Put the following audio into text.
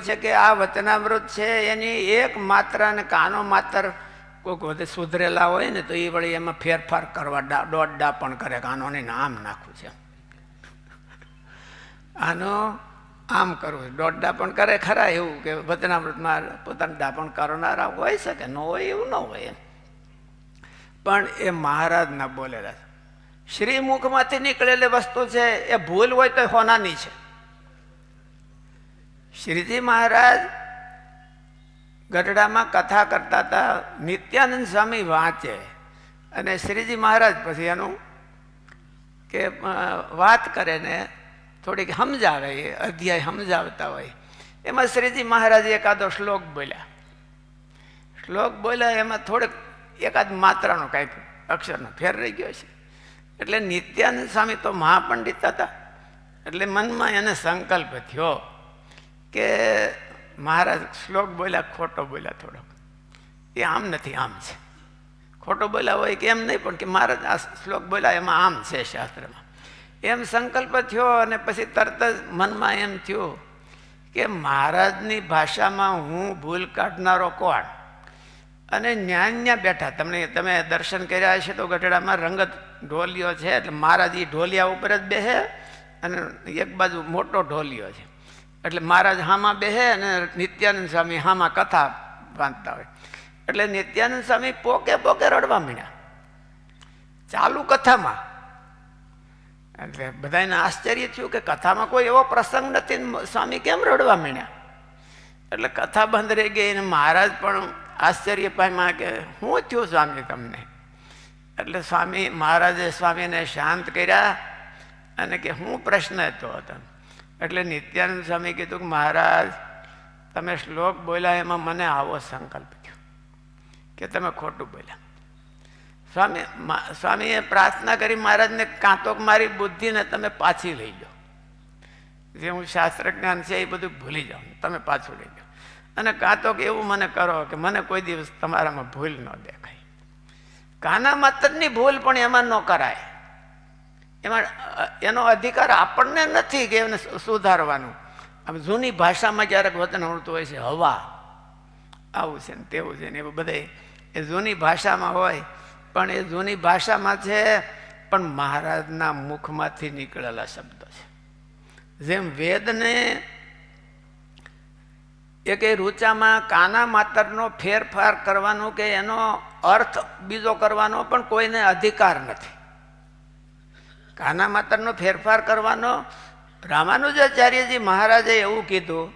છે કે આ વચનામૃત છે એની એક માત્ર અને કાનો માત્ર કોઈક વધે સુધરેલા હોય ને તો એ વળી એમાં ફેરફાર કરવા દોડડા પણ કરે કે આનો આમ નાખવું છે, આનો આમ કરવું, દોડડા પણ કરે ખરા. એવું કે વચનામૃતમાં પોતાનું દાપણ કરનારા હોય શકે, ન હોય એવું ન હોય એમ, પણ એ મહારાજના બોલેલા શ્રીમુખમાંથી નીકળેલી વસ્તુ છે. એ ભૂલ હોય તો હોનાની છે. શ્રીજી મહારાજ ગઢડામાં કથા કરતા હતા, નિત્યાનંદ સ્વામી વાંચે અને શ્રીજી મહારાજ પછી એનું કે વાત કરે ને થોડીક સમજાવે, એ અધ્યાય સમજાવતા હોય. એમાં શ્રીજી મહારાજ એકાદો શ્લોક બોલ્યા, એમાં થોડેક એકાદ માત્રાનો કાંઈક અક્ષરનો ફેર રહી ગયો છે. એટલે નિત્યાનંદ સ્વામી તો મહાપંડિત હતા, એટલે મનમાં એને સંકલ્પ થયો કે મહારાજ શ્લોક બોલ્યા ખોટો બોલ્યા થોડોક, એ આમ નથી આમ છે. ખોટો બોલ્યા હોય કે એમ નહીં, પણ કે મહારાજ આ શ્લોક બોલ્યા એમાં આમ છે શાસ્ત્રમાં, એમ સંકલ્પ થયો. અને પછી તરત જ મનમાં એમ થયું કે મહારાજની ભાષામાં હું ભૂલ કાઢનારો કોણ? અને ન્યા બેઠા, તમે દર્શન કર્યા હશે તો ગઢડામાં રંગત ઢોલિયો છે, એટલે મહારાજ એ ઢોલિયા ઉપર જ બેસે અને એક બાજુ મોટો ઢોલિયો છે, એટલે મહારાજ હામાં બેસે અને નિત્યાનંદ સ્વામી હામાં કથા વાંચતા હોય. એટલે નિત્યાનંદ સ્વામી પોકે રડવા માંડ્યા ચાલુ કથામાં. એટલે બધાને આશ્ચર્ય થયું કે કથામાં કોઈ એવો પ્રસંગ નથી, સ્વામી કેમ રડવા માંડ્યા? એટલે કથા બંધ રહી ગઈ અને મહારાજ પણ આશ્ચર્ય પામ્યા કે શું થયું સ્વામી તમને? એટલે મહારાજે સ્વામીને શાંત કર્યા અને કે શું પ્રશ્ન હતો? એટલે નિત્યાનંદ સ્વામી કીધું કે મહારાજ તમે શ્લોક બોલ્યા એમાં મને આવો સંકલ્પ થયો કે તમે ખોટું બોલ્યા. સ્વામીએ પ્રાર્થના કરી મહારાજને, કાં તો મારી બુદ્ધિને તમે પાછી લઈ લો, જે હું શાસ્ત્ર જ્ઞાન છે એ બધું ભૂલી જાઉં, તમે પાછું લઈ લો. અને કાં તો એવું મને કરો કે મને કોઈ દિવસ તમારામાં ભૂલ ન દેખાય. કાના માત્રની ભૂલ પણ એમાં ન કરાય, એમાં એનો અધિકાર આપણને નથી કે એને સુધારવાનું. આમ જૂની ભાષામાં ક્યારેક વચન આવડતું હોય છે, હવા આવું છે ને તેવું છે ને, એવું બધા એ જૂની ભાષામાં હોય, પણ એ જૂની ભાષામાં છે પણ મહારાજના મુખમાંથી નીકળેલા શબ્દો છે. જેમ વેદને એક એ રૂચામાં કાના માત્રનો ફેરફાર કરવાનો કે એનો અર્થ બીજો કરવાનો પણ કોઈને અધિકાર નથી. કાના માત્રનો ફેરફાર કરવાનો રામાનુજાચાર્યજી મહારાજે એવું કીધું